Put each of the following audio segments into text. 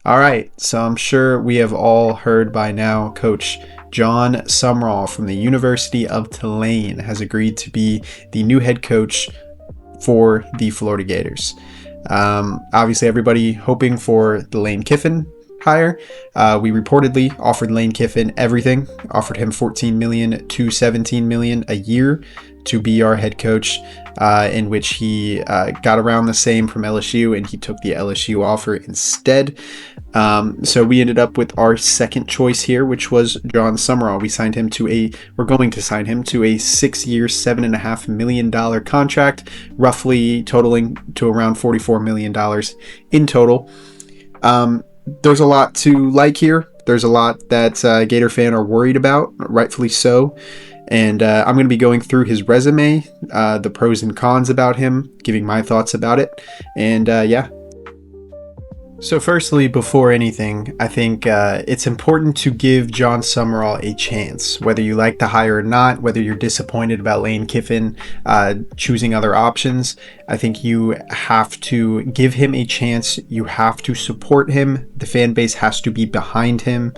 All right, so I'm sure we have all heard by now, Coach Jon Sumrall from the University of Tulane has agreed to be the new head coach for the Florida Gators. Obviously, everybody hoping for the Lane Kiffin hire. We reportedly offered Lane Kiffin everything, offered him $14 million to $17 million a year to be our head coach, in which he got around the same from LSU, and he took the LSU offer instead. So we ended up with our second choice here, which was Jon Sumrall. We're going to sign him to a 6-year, $7.5 million contract, roughly totaling to around $44 million in total. There's a lot to like here. There's a lot that Gator fan are worried about, rightfully so. And I'm going to be going through his resume, the pros and cons about him, giving my thoughts about it. And yeah. So firstly, before anything, I think it's important to give Jon Sumrall a chance, whether you like the hire or not, whether you're disappointed about Lane Kiffin choosing other options. I think you have to give him a chance. You have to support him. The fan base has to be behind him,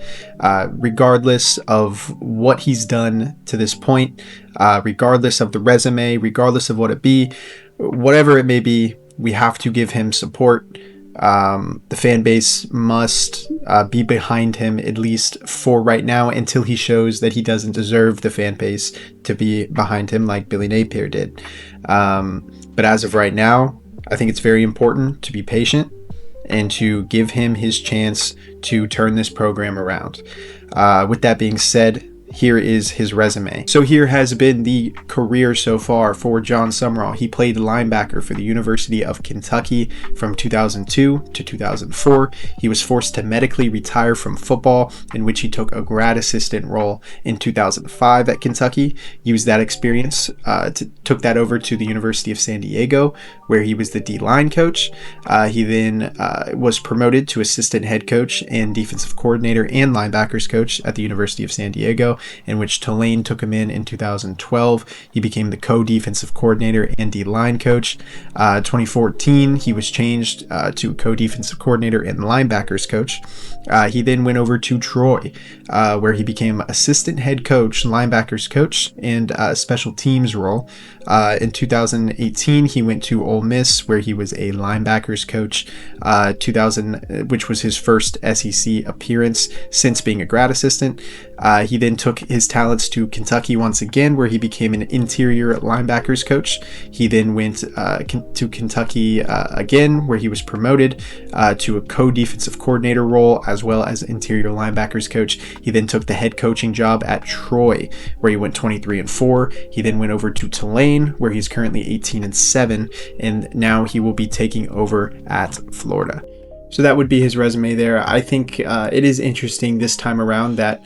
regardless of what he's done to this point, regardless of the resume, regardless of what it be, whatever it may be, we have to give him support. The fan base must be behind him, at least for right now, until he shows that he doesn't deserve the fan base to be behind him like Billy Napier did. But as of right now, I think it's very important to be patient and to give him his chance to turn this program around. With that being said, here is his resume. So here has been the career so far for Jon Sumrall. He played linebacker for the University of Kentucky from 2002 to 2004. He was forced to medically retire from football, in which he took a grad assistant role in 2005 at Kentucky. Used that experience, took that over to the University of San Diego, where he was the D-line coach. He then was promoted to assistant head coach and defensive coordinator and linebackers coach at the University of San Diego, in which Tulane took him in 2012. He became the co-defensive coordinator and D-line coach. 2014, he was changed to co-defensive coordinator and linebackers coach. He then went over to Troy, where he became assistant head coach, linebackers coach, and special teams role. In 2018, he went to Ole Miss, where he was a linebackers coach, which was his first SEC appearance since being a grad assistant. He then took his talents to Kentucky once again, where he became an interior linebackers coach. He then went to Kentucky again, where he was promoted to a co-defensive coordinator role as well as interior linebackers coach. He then took the head coaching job at Troy, where he went 23-4. He then went over to Tulane, where he's currently 18-7, and now he will be taking over at Florida. So that would be his resume there. I think it is interesting this time around that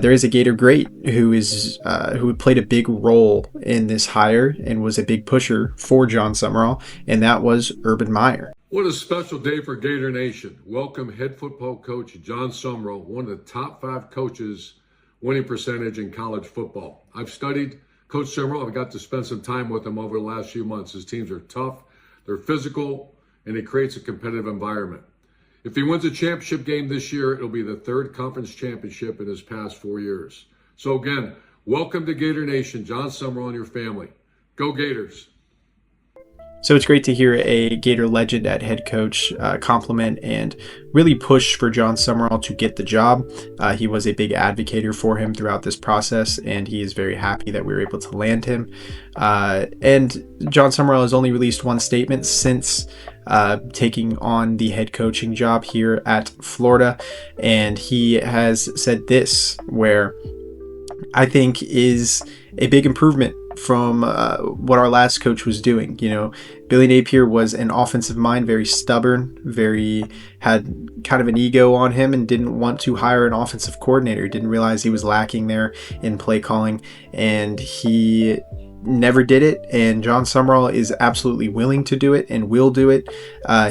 there is a Gator great who played a big role in this hire and was a big pusher for Jon Sumrall, and that was Urban Meyer. What a special day for Gator Nation. Welcome head football coach Jon Sumrall, one of the top 5 coaches winning percentage in college football. I've studied Coach Sumrall. I've got to spend some time with him over the last few months. His teams are tough, they're physical, and he creates a competitive environment. If he wins a championship game this year, it'll be the 3rd conference championship in his past 4 years. So again, welcome to Gator Nation, Jon Sumrall and your family. Go Gators. So it's great to hear a Gator legend at head coach compliment and really push for Jon Sumrall to get the job. He was a big advocate for him throughout this process, and he is very happy that we were able to land him. And Jon Sumrall has only released one statement since taking on the head coaching job here at Florida, and he has said this, where I think is a big improvement from what our last coach was doing. You know, Billy Napier was an offensive mind, very stubborn, had kind of an ego on him, and didn't want to hire an offensive coordinator. Didn't realize he was lacking there in play calling, and he never did it. And Jon Sumrall is absolutely willing to do it and will do it.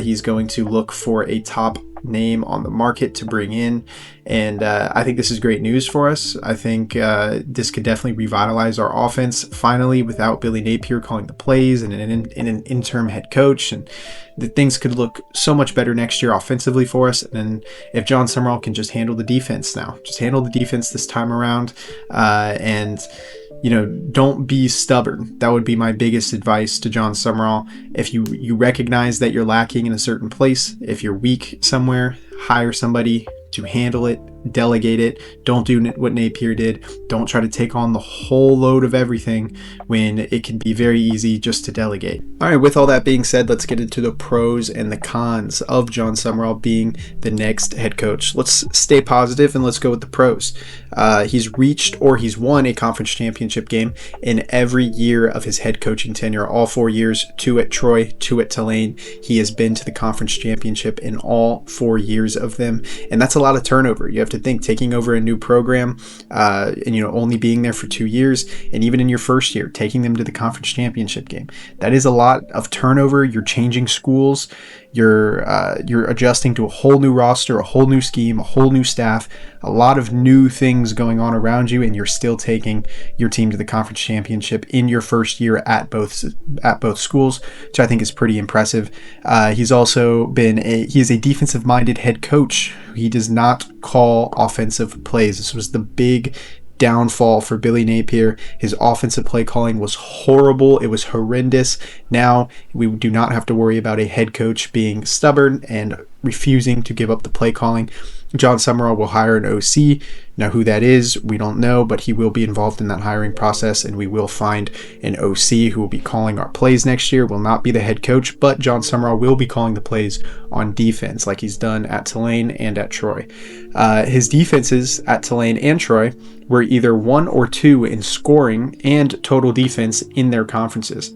He's going to look for a top name on the market to bring in. And I think this is great news for us. I think this could definitely revitalize our offense finally without Billy Napier calling the plays and an interim head coach. And the things could look so much better next year offensively for us. And then if Jon Sumrall can just handle the defense now, just handle the defense this time around, and don't be stubborn. That would be my biggest advice to Jon Sumrall. If you recognize that you're lacking in a certain place, if you're weak somewhere, hire somebody to handle it, delegate it. Don't do what Napier did. Don't try to take on the whole load of everything when it can be very easy just to delegate. All right, with all that being said, let's get into the pros and the cons of Jon Sumrall being the next head coach. Let's stay positive and let's go with the pros. He's reached or he's won a conference championship game in every year of his head coaching tenure, all 4 years, 2 at Troy, 2 at Tulane. He has been to the conference championship in all 4 years of them. And that's a lot of turnover. You have to think taking over a new program and only being there for 2 years, and even in your first year taking them to the conference championship game, that is a lot of turnover. You're changing schools, you're adjusting to a whole new roster, a whole new scheme, a whole new staff, a lot of new things going on around you, and you're still taking your team to the conference championship in your first year at both schools, which I think is pretty impressive. He's also he is a defensive minded head coach. He does not call offensive plays. This was the big downfall for Billy Napier. His offensive play calling was horrible. It was horrendous. Now we do not have to worry about a head coach being stubborn and refusing to give up the play calling. Jon Sumrall will hire an OC. Now who that is, we don't know, but he will be involved in that hiring process, and we will find an OC who will be calling our plays next year. Will not be the head coach, but Jon Sumrall will be calling the plays on defense like he's done at Tulane and at Troy. His defenses at Tulane and Troy were either 1 or 2 in scoring and total defense in their conferences.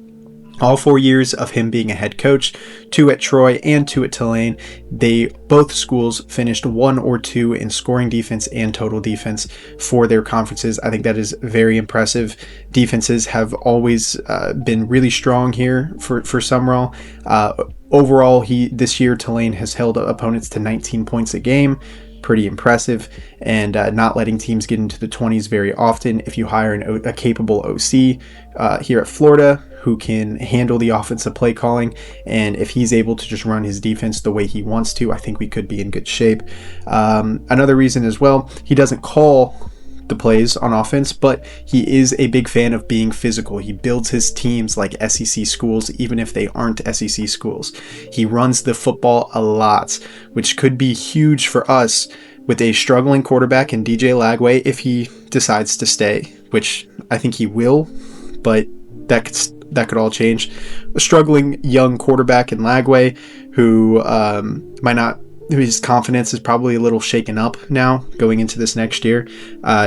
All 4 years of him being a head coach, 2 at Troy and 2 at Tulane, both schools finished 1 or 2 in scoring defense and total defense for their conferences. I think that is very impressive. Defenses have always been really strong here for Sumrall. Overall, this year Tulane has held opponents to 19 points a game. Pretty impressive, and not letting teams get into the 20s very often. If you hire a capable OC here at Florida who can handle the offensive play calling, and if he's able to just run his defense the way he wants to, I think we could be in good shape. Another reason as well, he doesn't call the plays on offense, but he is a big fan of being physical. He builds his teams like SEC schools, even if they aren't SEC schools. He runs the football a lot, which could be huge for us with a struggling quarterback in DJ Lagway if he decides to stay, which I think he will, but that could all change. A struggling young quarterback in Lagway who might not. His confidence is probably a little shaken up now going into this next year.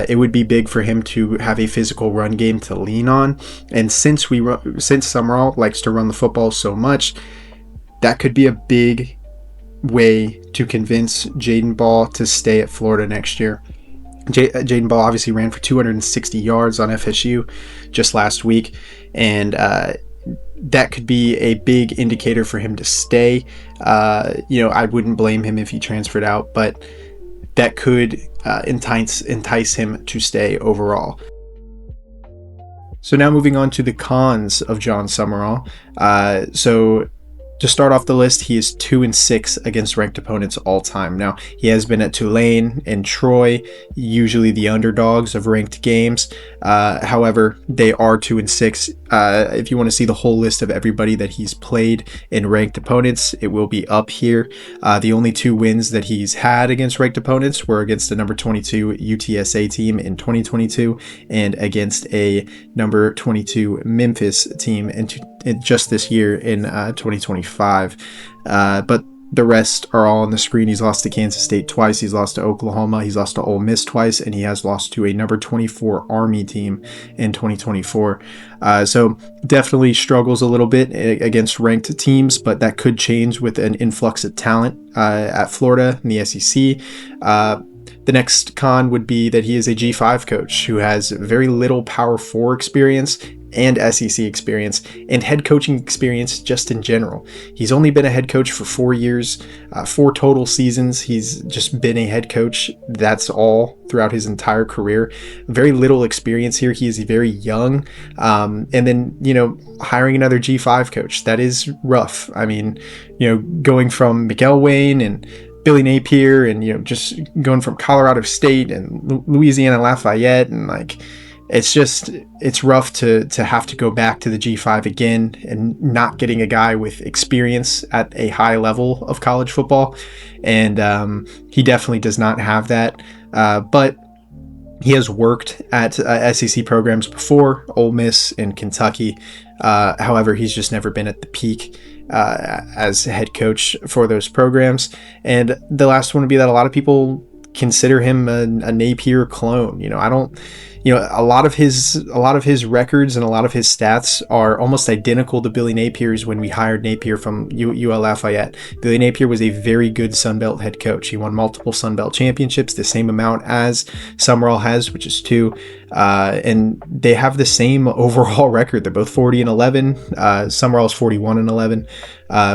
It would be big for him to have a physical run game to lean on. And since Sumrall likes to run the football so much, that could be a big way to convince Jaden Ball to stay at Florida next year. Jaden Ball obviously ran for 260 yards on FSU just last week, and that could be a big indicator for him to stay. I wouldn't blame him if he transferred out, but that could entice him to stay overall. So now moving on to the cons of Jon Sumrall. So to start off the list, he is 2-6 against ranked opponents all time. Now, he has been at Tulane and Troy, usually the underdogs of ranked games. However, they are 2-6. If you want to see the whole list of everybody that he's played in ranked opponents, it will be up here. The only 2 wins that he's had against ranked opponents were against the number 22 UTSA team in 2022 and against a number 22 Memphis team in just this year in 2025. But the rest are all on the screen. He's lost to Kansas State twice. He's lost to Oklahoma. He's lost to Ole Miss twice. And he has lost to a number 24 Army team in 2024. So definitely struggles a little bit against ranked teams, but that could change with an influx of talent at Florida in the SEC. The next con would be that he is a G5 coach who has very little Power 4 experience and SEC experience, and head coaching experience just in general. He's only been a head coach for 4 years, 4 total seasons. He's just been a head coach. That's all throughout his entire career. Very little experience here. He is very young. And then, hiring another G5 coach, that is rough. I mean, going from McElwain and Billy Napier and, just going from Colorado State and Louisiana Lafayette, and it's rough to have to go back to the G5 again and not getting a guy with experience at a high level of college football. And he definitely does not have that. But he has worked at SEC programs before, Ole Miss and Kentucky. However, he's just never been at the peak as head coach for those programs. And the last one would be that a lot of people consider him a Napier clone. I don't. A lot of his records and a lot of his stats are almost identical to Billy Napier's when we hired Napier from UL Lafayette. Billy Napier was a very good Sun Belt head coach. He won multiple Sun Belt championships, the same amount as Sumrall has, which is 2. And they have the same overall record. They're both 40-11. Sumrall is 41-11.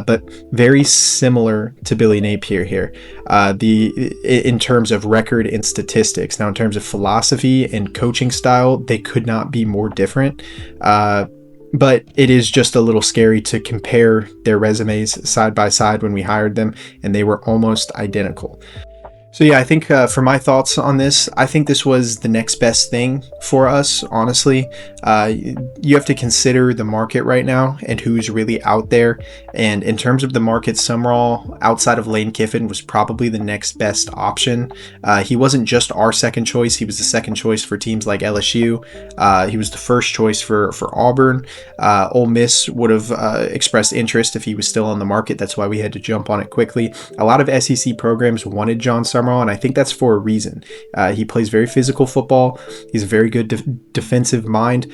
But very similar to Billy Napier here, in terms of record and statistics. Now, in terms of philosophy and coaching style, they could not be more different. But it is just a little scary to compare their resumes side by side when we hired them, and they were almost identical. So yeah, I think for my thoughts on this, I think this was the next best thing for us, honestly. You have to consider the market right now and who's really out there. And in terms of the market, Sumrall, outside of Lane Kiffin, was probably the next best option. He wasn't just our second choice. He was the second choice for teams like LSU. He was the first choice for Auburn. Ole Miss would have expressed interest if he was still on the market. That's why we had to jump on it quickly. A lot of SEC programs wanted Jon Sumrall, and I think that's for a reason. He plays very physical football. He's a very good defensive mind.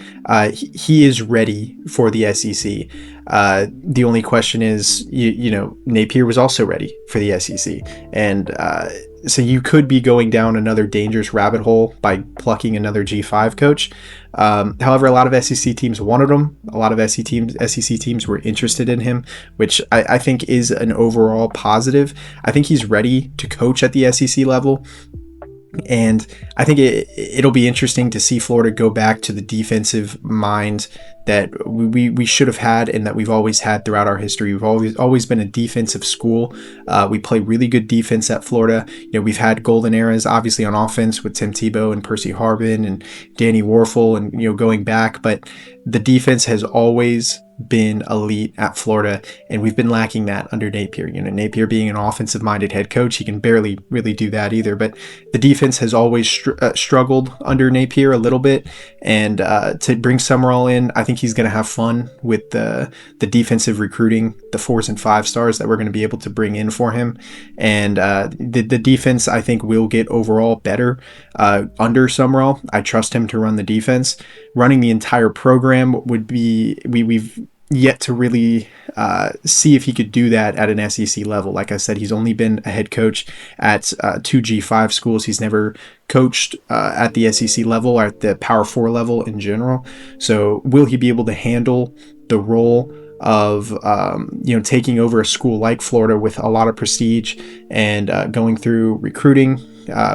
He is ready for the SEC. The only question is, Napier was also ready for the SEC. And so you could be going down another dangerous rabbit hole by plucking another G5 coach. However, a lot of SEC teams wanted him. A lot of SEC teams were interested in him, which I think is an overall positive. I think he's ready to coach at the SEC level. And I think it'll be interesting to see Florida go back to the defensive mind that we should have had and that we've always had throughout our history. We've always been a defensive school. We play really good defense at Florida. We've had golden eras, obviously, on offense with Tim Tebow and Percy Harvin and Danny Warfel and, going back. But the defense has always been elite at Florida, and we've been lacking that under Napier. Napier being an offensive-minded head coach, he can barely really do that either. But the defense has always struggled under Napier a little bit, and to bring Sumrall in, I think he's going to have fun with the defensive recruiting, the 4s and 5 stars that we're going to be able to bring in for him. And the defense, I think, will get overall better under Sumrall. I trust him to run the defense. Running the entire program would be, we've yet to really see if he could do that at an SEC level. Like I said, he's only been a head coach at 2 G5 schools. He's never coached at the SEC level or at the Power 4 level in general. So will he be able to handle the role of taking over a school like Florida with a lot of prestige and going through recruiting?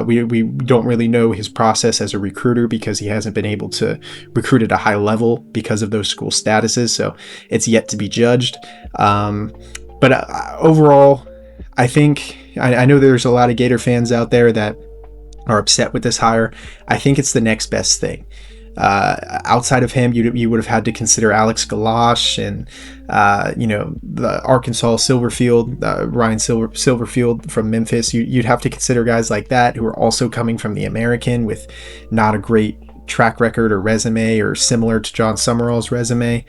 We don't really know his process as a recruiter because he hasn't been able to recruit at a high level because of those school statuses. So it's yet to be judged. But overall, I think I know there's a lot of Gator fans out there that are upset with this hire. I think it's the next best thing. Outside of him, you would have had to consider Alex Galash and the Arkansas Silverfield, Ryan Silverfield from Memphis. You'd have to consider guys like that who are also coming from the American with not a great track record or resume, or similar to Jon Sumrall's resume.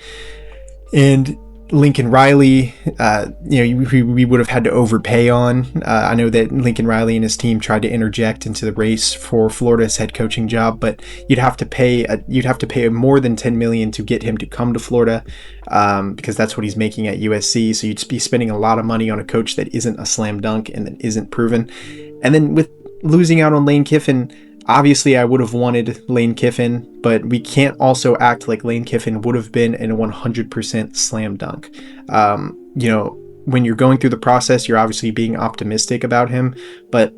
And Lincoln Riley, we would have had to overpay on. I know that Lincoln Riley and his team tried to interject into the race for Florida's head coaching job, but you'd have to pay more than $10 million to get him to come to Florida, because that's what he's making at USC. So you'd be spending a lot of money on a coach that isn't a slam dunk and that isn't proven. And then with losing out on Lane Kiffin, Obviously, I would have wanted Lane Kiffin, but we can't also act like Lane Kiffin would have been a 100% slam dunk. When you're going through the process, you're obviously being optimistic about him, but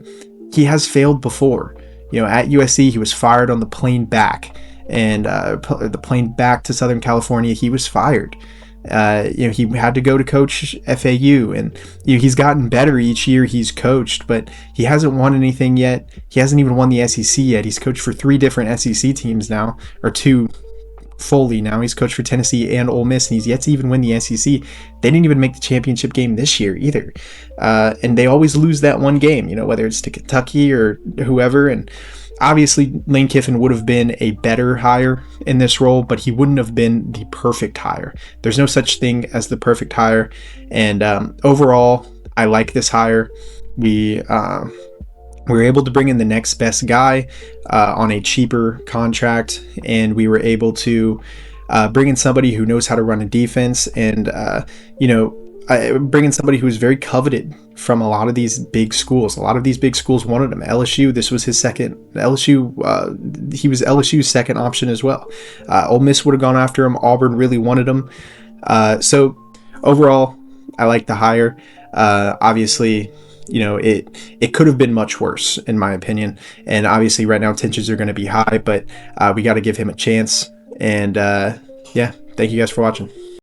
he has failed before. At USC, he was fired on the plane back, and the plane back to Southern California, he was fired. He had to go to coach FAU, and he's gotten better each year he's coached, but he hasn't won anything yet. He hasn't even won the SEC yet. He's coached for 3 different SEC teams now, or 2 fully now. He's coached for Tennessee and Ole Miss, and he's yet to even win the SEC. They didn't even make the championship game this year either, and they always lose that one game, whether it's to Kentucky or whoever. And obviously, Lane Kiffin would have been a better hire in this role, but he wouldn't have been the perfect hire. There's no such thing as the perfect hire. And overall, I like this hire. We were able to bring in the next best guy on a cheaper contract, and we were able to bring in somebody who knows how to run a defense, and bring in somebody who is very coveted from a lot of these big schools. A lot of these big schools wanted him. LSU, this was his second. He was LSU's second option as well. Ole Miss would have gone after him. Auburn really wanted him. So overall, I like the hire. Obviously, it could have been much worse in my opinion. And obviously right now tensions are going to be high, but we got to give him a chance. And thank you guys for watching.